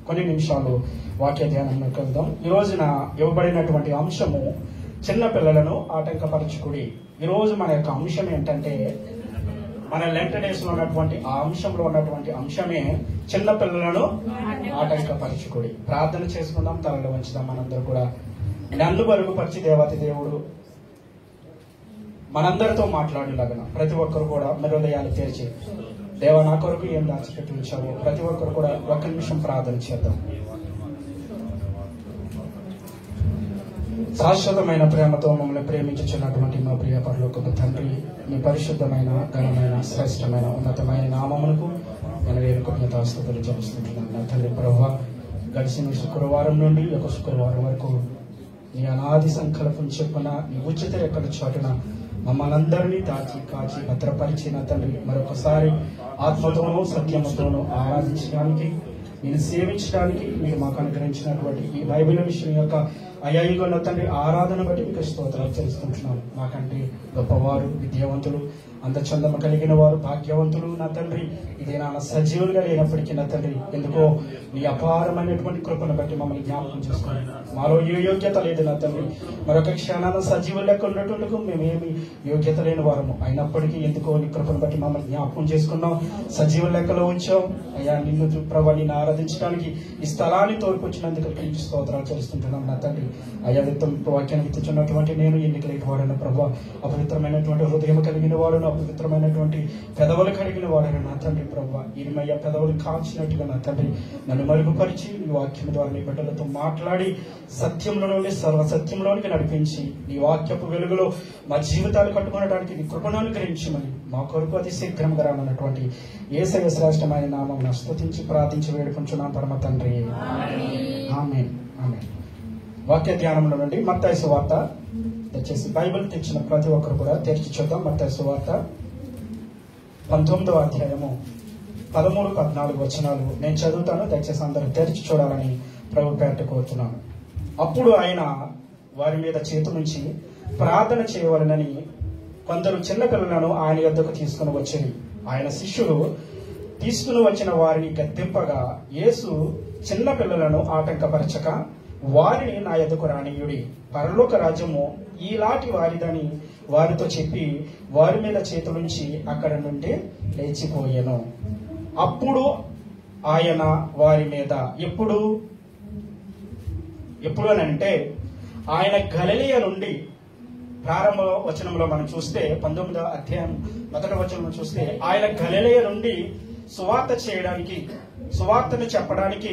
కొన్ని నిమిషాలు వాక్య ధ్యానంలోకి వెళ్దాం. ఈ రోజున ఇవ్వబడినటువంటి అంశము చిన్న పిల్లలను ఆటంకపరచుకుడి. ఈరోజు మన యొక్క అంశం ఏంటంటే, మన లెంట్ డేస్ లో ఉన్నటువంటి ఆ అంశంలో ఉన్నటువంటి అంశమే చిన్న పిల్లలను ఆటంకపరచుకుడి. ప్రార్థన చేసుకుందాం, తలలో ఉంచుదాం. మనందరూ కూడా నన్ను బరుగుపరిచి దేవాతి దేవుడు మనందరితో మాట్లాడేలాగా ప్రతి ఒక్కరు కూడా హృదయాలు తెరిచి, దేవ నా కొరకు ఏం దాచిపెట్టి ఉంచావో ప్రతి ఒక్కరు కూడా ఒక్క నిమిషం ప్రార్థన చేద్దాం. శాశ్వతమైన ప్రేమతో మమ్మల్ని ప్రేమించుచున్నటువంటి మా ప్రియ పరలోకపు తండ్రి, మీ పరిశుద్ధమైన ఘనమైన శ్రేష్టమైన ఉన్నతమైన నామములకు నేను కృతజ్ఞతాస్తుతులు చెల్లిస్తున్నాను. నా తండ్రి ప్రభువా, గడిచిన శుక్రవారం నుండి ఒక శుక్రవారం వరకు నీ అనాది సంకల్పం చెప్పున నీ ఉచిత రెక్కల చాటున మమ్మల్ని అందరినీ దాచి కాచి భద్రపరిచి నా తండ్రి మరొకసారి ఆత్మతోనూ సత్యముతోనూ ఆరాధించడానికి, నేను సేవించడానికి మీరు మాకు అనుగ్రహించినటువంటి ఈ బైబిల్ విషయం యొక్క అయ్యాయిగా నా తండ్రి ఆరాధన బట్టి మీకు స్తోత్రాలు చెల్లిస్తుంటున్నాను. మాకంటే గొప్పవారు, విద్యావంతులు, అందచందమ కలిగిన వారు, భాగ్యవంతులు నా తండ్రి ఇదే నా సజీవులుగా లేనప్పటికీ నా తండ్రి ఎందుకో నీ అపారమైనటువంటి కృపను బట్టి మమ్మల్ని జ్ఞాపకం చేసుకోండి. మాలో ఏ యోగ్యత లేదు నా తండ్రి, మరొక క్షణాన సజీవులు లెక్క ఉన్నట్టుకు మేమేమి యోగ్యత లేని వారము అయినప్పటికీ ఎందుకో నీ కృపను బట్టి మమ్మల్ని జ్ఞాపకం చేసుకున్నాం, సజీవుల లెక్కలో ఉంచాం. అయ్యా నిన్ను ప్రభావ నిన్ను ఆరాధించడానికి ఈ స్థలాన్ని తోడ్పొచ్చినందుకు ప్రీతి స్తోత్రాలు చెల్లిస్తుంటున్నాం నా తండ్రి. అయ్యా వాక్యాన్ని విత్తుచున్నటువంటి నేను ఎన్నికలేని వాడను ప్రభావ, అపవిత్రమైనటువంటి హృదయం కలిగిన వాడును, అపవిత్రమైనటువంటి పెదవులు కలిగిన వాడను నా తండ్రి ప్రభావ. ఇనిమయ్య పెదవులు కాల్చినట్టుగా నా తండ్రి నన్ను మరుగుపరిచి నీ వాక్యం ద్వారా నీ బిడ్డలతో మాట్లాడి సత్యంలో నుండి సర్వసత్యంలోనికి నడిపించి నీ వాక్యపు వెలుగులో మా జీవితాలు కట్టుకోవడానికి నీ కృపను అనుగ్రహించమని మా కొరకు అతి శీఘ్రంగా రానున్నటువంటి యేసయ్య శ్రేష్టమైన నామమున స్తుతించి ప్రార్థించి వేడుకుంటున్నాం పరమ తండ్రి. ఆమేన్. ఆమేన్. వాక్య ధ్యానంలో నుండి మత్తయి సువార్త, దయచేసి బైబిల్ తెచ్చిన ప్రతి ఒక్కరు కూడా తెరిచి చూద్దాం. మత్తయి సువార్త 19వ అధ్యాయము 13-14 వచనాలు నేను చదువుతాను. దయచేసి అందరూ తెరిచి చూడాలని ప్రభు పేరిట కోరుతున్నాను. అప్పుడు ఆయన వారి మీద చేతు నుంచి ప్రార్థన చేయవలనని కొందరు చిన్నపిల్లలను ఆయన యొద్దకు తీసుకుని వచ్చిరి. ఆయన శిష్యులు తీసుకుని వచ్చిన వారిని గద్దింపగా, యేసు చిన్న పిల్లలను ఆటంకపరచక వారిని నా యొద్దకు రానియుడి, పరలోక రాజ్యము ఈలాంటి వారిదని వారితో చెప్పి వారి మీద చేతులుంచి అక్కడ నుండి లేచిపోయాను. అప్పుడు ఆయన వారి మీద ఎప్పుడు అని అంటే, ఆయన గలిలయ నుండి ప్రారంభ వచనంలో మనం చూస్తే 19వ అధ్యాయం 1వ వచనంలో చూస్తే ఆయన గలిలయ నుండి సువార్తను చెప్పడానికి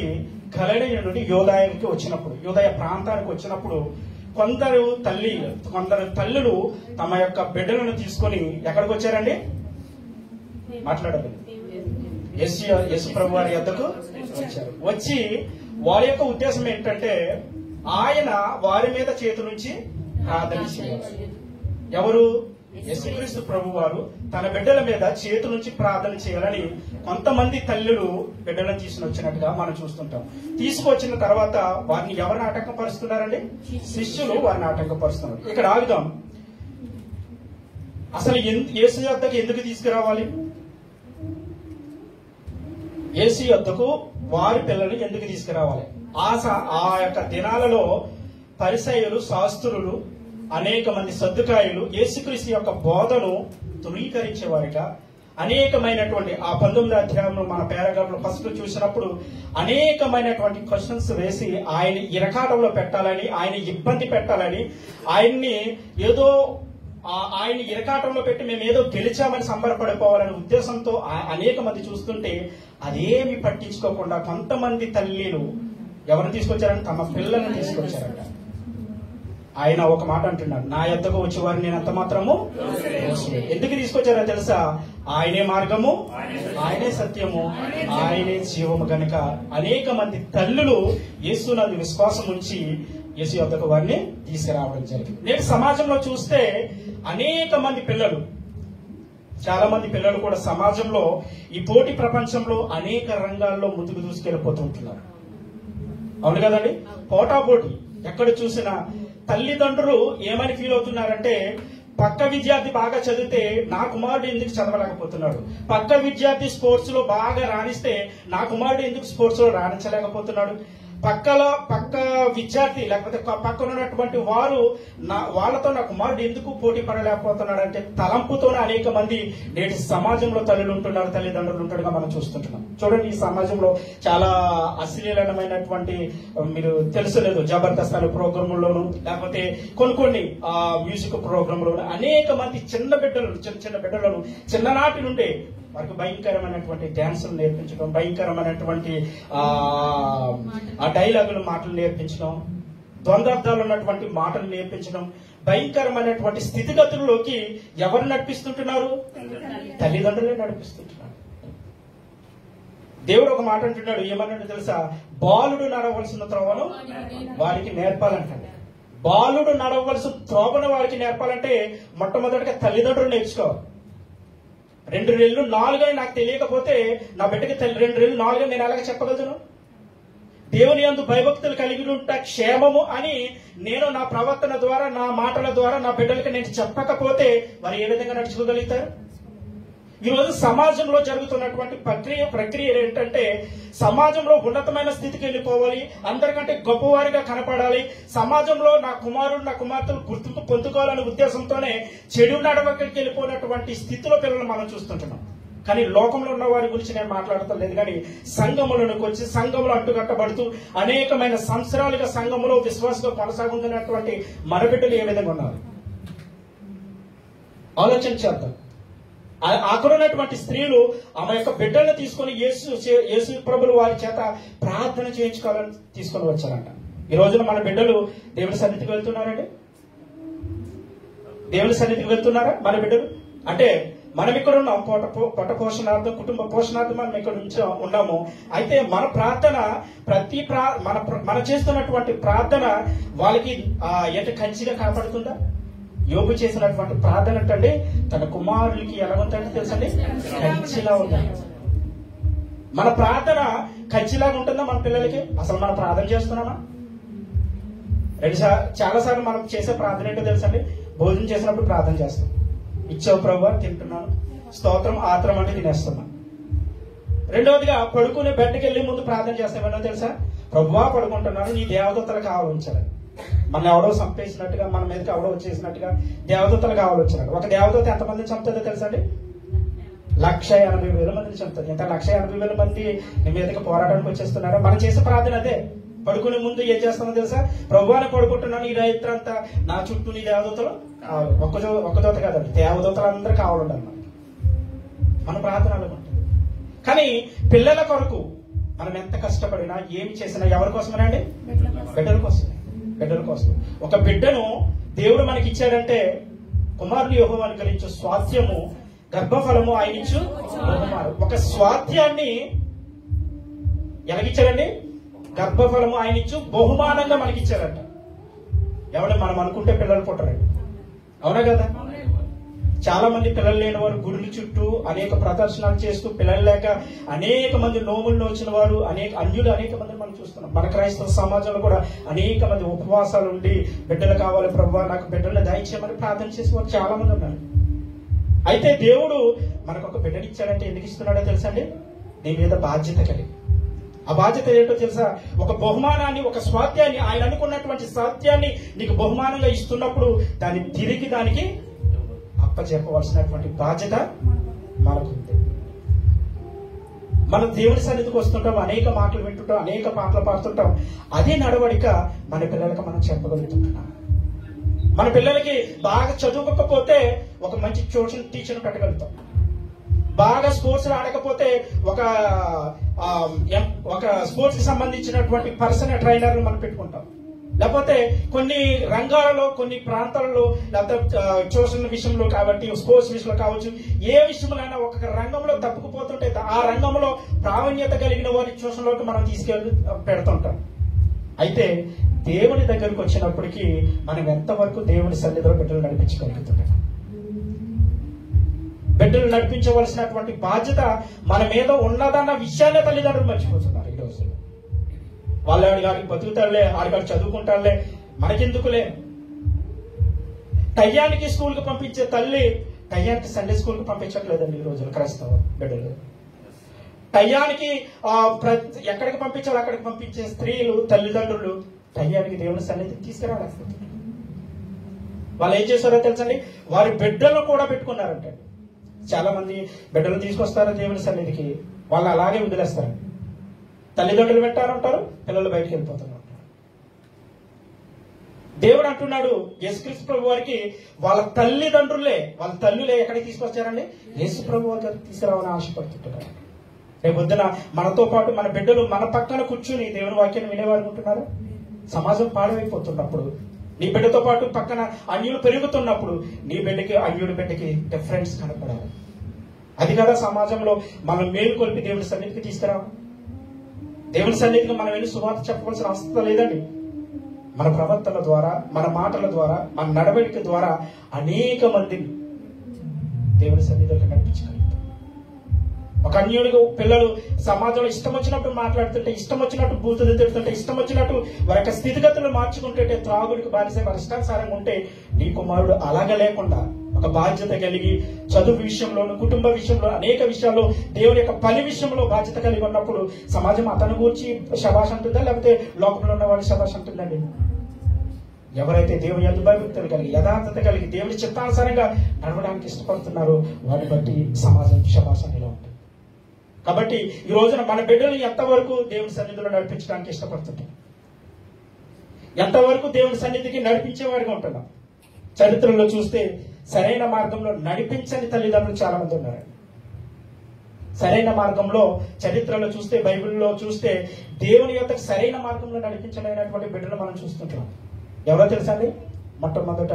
గలిలయ నుండి యోదాయానికి వచ్చినప్పుడు, యోదాయ ప్రాంతానికి వచ్చినప్పుడు కొందరు తల్లులు తమ యొక్క బిడ్డలను తీసుకొని ఎక్కడికి వచ్చారండి? మాట్లాడాలి. యేసు ప్రభు వారి యొద్దకు వచ్చారు. వచ్చి వారి యొక్క ఉద్దేశం ఏంటంటే, ఆయన వారి మీద చేతుల నుంచి ప్రార్థన చేయాలి. ఎవరు? యేసుక్రీస్తు ప్రభు వారు తన బిడ్డల మీద చేతుల నుంచి ప్రార్థన చేయాలని కొంతమంది తల్లులు బిడ్డలను తీసుకుని వచ్చినట్టుగా మనం చూస్తుంటాం. తీసుకొచ్చిన తర్వాత వారిని ఎవరిని ఆటంకపరుస్తున్నారండి? శిష్యులు వారిని ఆటంకపరుస్తున్నారు. ఇక్కడ ఆగుదాం. అసలు యేసు యొద్దకు ఎందుకు తీసుకురావాలి? యేసు యొద్దకు వారి పిల్లల్ని ఎందుకు తీసుకురావాలి? ఆ యొక్క దినాలలో పరిసయ్యులు, శాస్త్రులు, అనేక మంది సద్దుకాయులు యేసుక్రీస్తు యొక్క బోధను ధృవీకరించేవారిగా అనేకమైనటువంటి ఆ 19వ అధ్యాయంలో మన పారాగ్రాఫ్ లో ఫస్ట్ చూసినప్పుడు అనేకమైనటువంటి క్వశ్చన్స్ వేసి ఆయన ఇరకాటంలో పెట్టాలని, ఆయన ఇబ్బంది పెట్టాలని, ఆయన్ని ఇరకాటంలో పెట్టి మేము ఏదో గెలిచామని సంబరపడిపోవాలనే ఉద్దేశంతో అనేక మంది చూస్తుంటే అదేమి పట్టించుకోకుండా కొంతమంది తల్లిలు ఎవరిని తీసుకొచ్చారంటే తమ పిల్లల్ని తీసుకొచ్చారంట. ఆయన ఒక మాట అంటున్నాడు, నా యొద్దకు వచ్చేవారు నేను అంత మాత్రము ఎందుకు తీసుకొచ్చారో తెలుసా? ఆయనే మార్గము, ఆయనే సత్యము, ఆయనే జీవము గనుక అనేక మంది తల్లులు యేసునందు విశ్వాసం ఉంచి యేసు యొద్దకు వారిని తీసుకురావడం జరిగింది. నేటి సమాజంలో చూస్తే అనేక మంది పిల్లలు, చాలా మంది పిల్లలు కూడా సమాజంలో ఈ పోటీ ప్రపంచంలో అనేక రంగాల్లో ముందుకు దూసుకెళ్ళిపోతూ ఉంటున్నారు. అవును కదండి? పోటాపోటీ ఎక్కడ చూసినా తల్లిదండ్రులు ఏమని ఫీల్ అవుతున్నారంటే, పక్క విద్యార్థి బాగా చదివితే నా కుమారుడు ఎందుకు చదవలేకపోతున్నాడు, పక్క విద్యార్థి స్పోర్ట్స్ లో బాగా రాణిస్తే నా కుమారుడు ఎందుకు స్పోర్ట్స్ లో రాణించలేకపోతున్నాడు, పక్క విద్యార్థి లేకపోతే పక్కన ఉన్నటువంటి వారు వాళ్ళతో నా కుమారుడు ఎందుకు పోటీ పడలేకపోతున్నాడు అంటే తలంపుతోనే అనేక మంది నేటి సమాజంలో తల్లులు ఉంటున్నారు, తల్లిదండ్రులు ఉంటుండగా మనం చూస్తుంటున్నాం. చూడండి, ఈ సమాజంలో చాలా అశ్లీలమైనటువంటి, మీరు తెలుసలేదు, జబర్దస్త్ అనే ప్రోగ్రాముల్లోను లేకపోతే కొన్ని మ్యూజిక్ ప్రోగ్రాంలోను అనేక మంది చిన్న బిడ్డలను చిన్ననాటి నుండే వారికి భయంకరమైనటువంటి డ్యాన్సులు నేర్పించడం, భయంకరమైనటువంటి ఆ డైలాగులు మాటలు నేర్పించడం, ద్వంద్వార్థాలు ఉన్నటువంటి మాటలు నేర్పించడం, భయంకరమైనటువంటి స్థితిగతుల్లోకి ఎవరు నడిపిస్తుంటున్నారు? తల్లిదండ్రులే నడిపిస్తుంటున్నారు. దేవుడు ఒక మాట అంటున్నాడు, ఏమన్నాడు తెలుసా? బాలుడు నడవలసిన త్రోవను వారికి నేర్పాలంటాడు. బాలుడు నడవలసిన త్రోవను వారికి నేర్పాలంటే మొట్టమొదటిగా తల్లిదండ్రులు నేర్చుకోవాలి. 2 రెళ్ళు 4 అని నాకు తెలియకపోతే నా బిడ్డకి 2 రెళ్ళు 4 నేను ఎలాగ చెప్పగలను? దేవుని యందు భయభక్తులు కలిగి ఉంట క్షేమము అని నేను నా ప్రవర్తన ద్వారా, నా మాటల ద్వారా నా బిడ్డలకి నేను చెప్పకపోతే వారు ఏ విధంగా నడుచుకోగలుగుతారు? ఈరోజు సమాజంలో జరుగుతున్నటువంటి ప్రక్రియ ఏంటంటే, సమాజంలో ఉన్నతమైన స్థితికి వెళ్ళిపోవాలి, అందరికంటే గొప్పవారిగా కనపడాలి, సమాజంలో నా కుమారుడు నా కుమార్తెలు గుర్తింపు పొందుకోవాలనే ఉద్దేశంతోనే చెడు నడవకకి వెళ్ళిపోయినటువంటి స్థితిలో పిల్లలు మనం చూస్తుంటున్నాం. కానీ లోకంలో ఉన్న వారి గురించి నేను మాట్లాడటం లేదు, కానీ సంఘములకు వచ్చి సంఘములు అడ్డుకట్టబడుతూ అనేకమైన సంవత్సరాలుగా సంఘములో విశ్వాసంగా కొనసాగుతున్నటువంటి మన బిడ్డలు ఏ విధంగా ఉన్నారు ఆలోచన చేద్దాం. అక్కడ ఉన్నటువంటి స్త్రీలు ఆమె యొక్క బిడ్డలను తీసుకుని యేసు ప్రభులు వారి చేత ప్రార్థన చేయించుకోవాలని తీసుకొని వచ్చారంట. ఈ రోజున మన బిడ్డలు దేవుని సన్నిధికి వెళ్తున్నారండి? దేవుని సన్నిధికి వెళ్తున్నారా మన బిడ్డలు? అంటే మనం ఇక్కడ ఉన్నాం, పొట్ట పోషణార్థం, కుటుంబ పోషణార్థం మనం ఇక్కడ ఉన్నాము. అయితే మన ప్రార్థన మన చేస్తున్నటువంటి ప్రార్థన వాళ్ళకి ఎంత కంచిగా కాపాడుతుందా? యోబు చేసినటువంటి ప్రార్థన అంటే తన కుమారులకి ఎలా ఉందంటే తెలుసండి, కంచిలా ఉందండి. మన ప్రార్థన కంచిలాగా ఉంటుందా మన పిల్లలకి? అసలు మనం ప్రార్థన చేస్తున్నామా? చాలాసార్లు మనం చేసే ప్రార్థన ఏంటో తెలుసండి, భోజనం చేసినప్పుడు ప్రార్థన చేస్తాం, ఇచ్చావు ప్రభువా తింటున్నాను, స్తోత్రం ఆత్రం అంటే తినేస్తున్నాం. రెండవదిగా పడుకునే బెడ్కి వెళ్లే ముందు ప్రార్థన చేస్తామేమో తెలుసా? ప్రభువా పడుకుంటున్నాను, నీ దేవదూతలు కావాలించాలి. మన ఎవడో చంపేసినట్టుగా, మన మీదకి ఎవడో వచ్చేసినట్టుగా దేవదూతలు కావాలొచ్చినట్టు. ఒక దేవదూత ఎంతమందిని చంపుతుందో తెలుసా అండి? 180,000 మందిని చంపుతుంది. ఇంత 180,000 మంది నీ మీదకి పోరాటానికి వచ్చేస్తున్నారా? మనం చేసే ప్రార్థన అదే. పడుకునే ముందు ఏం చేస్తామో తెలుసా? ప్రభువాని పడుకుంటున్నాను, ఈ రైతు అంతా నా చుట్టూ నీ దేవదూతలు ఒక్క దూత కాదండి, దేవదూతలు అందరూ కావాలండి మన ప్రార్థనలో ఉంటుంది. కానీ పిల్లల కొరకు మనం ఎంత కష్టపడినా ఏమి చేసినా ఎవరి కోసమేనండి? బిడ్డల కోసమే. బిడ్డల కోసం. ఒక బిడ్డను దేవుడు మనకి ఇచ్చాడంటే కుమారుని యెహోవా అనుగ్రహించు స్వాస్థ్యము గర్భఫలము ఆయన ఇచ్చు బహుమానం. ఒక స్వాస్థ్యాన్ని ఎలాగిచ్చారండి? గర్భఫలము ఆయన ఇచ్చు బహుమానంగా మనకి ఇచ్చారంట. ఎవరు మనం అనుకుంటే పిల్లలు పుట్టరండి, అవునా కదా? చాలా మంది పిల్లలు లేని వారు గుడుల చుట్టూ అనేక ప్రదర్శనలు చేస్తూ పిల్లలు లేక అనేక మంది నోములు నోచిన వారు, అన్యులు అనేక మంది మనం చూస్తున్నాం. మన క్రైస్తవ సమాజంలో కూడా అనేక మంది ఉపవాసాలు ఉండి బిడ్డలు కావాలి ప్రభువా నాకు బిడ్డలను దయచేయమని ప్రార్థన చేసే వారు చాలా మంది ఉన్నారు. అయితే దేవుడు మనకు ఒక బిడ్డని ఇచ్చాడంటే ఎందుకు ఇస్తున్నాడో తెలుసండి? నీ మీద బాధ్యత కలిగి. ఆ బాధ్యత ఏంటో తెలుసా? ఒక బహుమానాన్ని, ఒక స్వాస్థ్యాన్ని, ఆయన అనుకున్నటువంటి స్వాస్థ్యాన్ని నీకు బహుమానంగా ఇస్తున్నప్పుడు దాన్ని తిరిగి దానికి అప్పచెప్పవలసినటువంటి బాధ్యత మనకుంది. మనం దేవుడి సన్నిధికి వస్తుంటాం, అనేక మాటలు వింటుంటాం, అనేక పాటలు పాడుతుంటాం. అదే నడవడిక మన పిల్లలకి మనం చెప్పగలుగుతుంటున్నాం. మన పిల్లలకి బాగా చదువుకోకపోతే ఒక మంచి ట్యూషన్ టీచర్ పెట్టగలుగుతాం. బాగా స్పోర్ట్స్ ఆడకపోతే ఒక స్పోర్ట్స్ కి సంబంధించినటువంటి పర్సనల్ ట్రైనర్ మనం పెట్టుకుంటాం. లేకపోతే కొన్ని రంగాలలో, కొన్ని ప్రాంతాలలో, లేకపోతే ట్యూషన్ విషయంలో కాబట్టి, స్పోర్ట్స్ విషయంలో కావచ్చు, ఏ విషయంలోనైనా ఒక రంగంలో తప్పుకుపోతుంటే ఆ రంగంలో ప్రావీణ్యత కలిగిన వారి ట్యూషన్లోకి మనం తీసుకెళ్ళి పెడుతుంటాం. అయితే దేవుని దగ్గరకు వచ్చినప్పటికీ మనం ఎంతవరకు దేవుని సన్నిధిలో బిడ్డలు నడిపించగలుగుతున్నాం? బిడ్డలు నడిపించవలసినటువంటి బాధ్యత మన మీద ఉన్నదన్న విషయాన్ని తల్లిదండ్రులు మర్చిపోతున్నారు ఈ రోజు. వాళ్ళు ఆడికి బతుకుతారులే, ఆడికి చదువుకుంటారులే, మనకెందుకులే. టయానికి స్కూల్కి పంపించే తల్లి టయానికి సండే స్కూల్కి పంపించట్లేదండి ఈ రోజున క్రైస్తవ బిడ్డలు. టయానికి ఎక్కడికి పంపించాలో అక్కడికి పంపించే స్త్రీలు, తల్లిదండ్రులు టయానికి దేవుని సన్నిధికి తీసుకురాలేకపోతున్నారు. వాళ్ళు ఏం చేస్తారో తెలుసండి, వారి బిడ్డలను కూడా పెట్టుకున్నారంటే. చాలా మంది బిడ్డలు తీసుకొస్తారు దేవుని సన్నిధికి, వాళ్ళు అలాగే వదిలేస్తారు. తల్లిదండ్రులు పెట్టారంటారు, పిల్లలు బయటకు వెళ్ళిపోతున్నారు. దేవుడు అంటున్నాడు యేసుక్రీస్తు ప్రభు వారికి వాళ్ళ తల్లిదండ్రులే, వాళ్ళ తల్లులే ఎక్కడికి తీసుకొచ్చారండి? యేసు ప్రభు వారి గారికి తీసుకురావాలని ఆశపడుతుంటారు. రేపు పొద్దున మనతో పాటు మన బిడ్డలు మన పక్కన కూర్చుని దేవుని వాక్యాన్ని వినేవారు ఉంటున్నారు. సమాజం పాడైపోతున్నప్పుడు, నీ బిడ్డతో పాటు పక్కన అన్యులు పెరుగుతున్నప్పుడు నీ బిడ్డకి అన్యుడి బిడ్డకి డిఫరెన్స్ కనపడాలి. అది కదా సమాజంలో మనం మేలు కొలిపి దేవుని సన్నిధికి తీసుకురావాలి. దేవుని సన్నిధికి మనం వెళ్ళి సువార్త చెప్పవలసిన అవసరం లేదండి. మన ప్రవర్తన ద్వారా, మన మాటల ద్వారా, మన నడవడిక ద్వారా అనేక మందిని దేవుని సన్నిధికి నడిపించగలుగుతాం. ఒక అన్యుడిగా పిల్లలు సమాజంలో ఇష్టం వచ్చినట్టు మాట్లాడుతుంటే, ఇష్టం వచ్చినట్టు బూతులు తిడుతుంటే, ఇష్టం వచ్చినట్టు వారి యొక్క స్థితిగతులు మార్చుకుంటుంటే, త్రాగుడికి బానిస వారి ఇష్టానుసారంగా ఉంటే, నీ కుమారుడు అలాగ లేకుండా ఒక బాధ్యత కలిగి చదువు విషయంలోను, కుటుంబ విషయంలో, అనేక విషయాల్లో, దేవుని యొక్క పని విషయంలో బాధ్యత కలిగి ఉన్నప్పుడు సమాజం అతను గూర్చి శభాష్ అంటుందా, లేకపోతే లోకంలో ఉన్న వాళ్ళు శభాష్ అంటుందండి? ఎవరైతే దేవుని యందు భయభక్తులు కలిగి, యథార్థత కలిగి, దేవుని చిత్తానుసారంగా నడవడానికి ఇష్టపడుతున్నారో వారిని బట్టి సమాజం శభాష్ అనేలా ఉంటుంది. కాబట్టి ఈ రోజున మన బిడ్డలు ఎంతవరకు దేవుని సన్నిధిలో నడిపించడానికి ఇష్టపడుతుంటాం, ఎంతవరకు దేవుని సన్నిధికి నడిపించేవారిగా ఉంటున్నాం. చరిత్రలో చూస్తే సరైన మార్గంలో నడిపించని తల్లిదండ్రులు చాలా మంది ఉన్నారు. సరైన మార్గంలో చరిత్రలో చూస్తే, బైబిల్లో చూస్తే దేవుని యొక్క సరైన మార్గంలో నడిపించలేనటువంటి బిడ్డలు మనం చూస్తుంటాం. ఎవరో తెలుసా అండి? మొట్టమొదట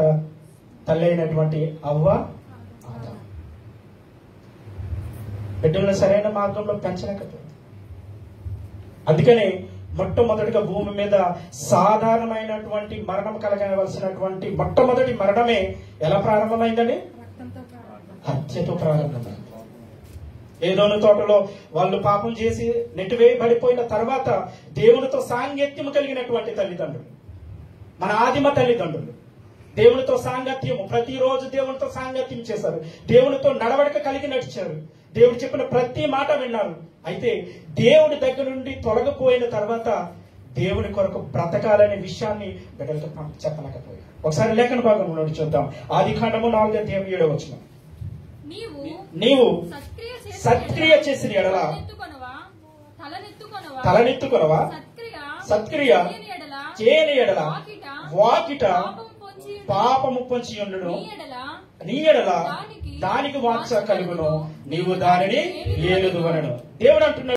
తల్లి అయినటువంటి అవ్వ, ఆదాము. బిడ్డలను సరైన మార్గంలో పెంచలేకపోయింది. అందుకని మొట్టమొదటిగా భూమి మీద సాధారణమైనటువంటి మరణం కలగవలసినటువంటి మొట్టమొదటి మరణమే ఎలా ప్రారంభమైందండి? హత్యతో ప్రారంభమైంది. ఏదోను తోటలో వాళ్ళు పాపం చేసి నెట్టివేయబడిపోయిన తర్వాత దేవునితో సాంగత్యం కలిగినటువంటి తల్లిదండ్రులు, మన ఆదిమ తల్లిదండ్రులు దేవునితో సాంగత్యము, ప్రతిరోజు దేవునితో సాంగత్యం చేశారు, దేవునితో నడవడిక కలిగి నడిచారు, దేవుడు చెప్పిన ప్రతి మాట విన్నారు. అయితే దేవుడి దగ్గర నుండి తొలగిపోయిన తర్వాత దేవుని కొరకు బ్రతకాలనే విషయాన్ని బిడ్డలతో చెప్పలేకపోయారు. ఒకసారి లేఖన భాగంలో చూద్దాం. ఆదికాండము 4:7 నీవు సత్క్రియ చేసిన ఎడల తలనెత్తుకొనవా, సత్క్రియ చేయని ఎడల వాకిట పాపము పొంచి ఉండును, నీ ఎడల దానికి వాంఛ కలుగును, నీవు దానిని ఏలుదువనెను. దేవుడు అంటున్నాడు.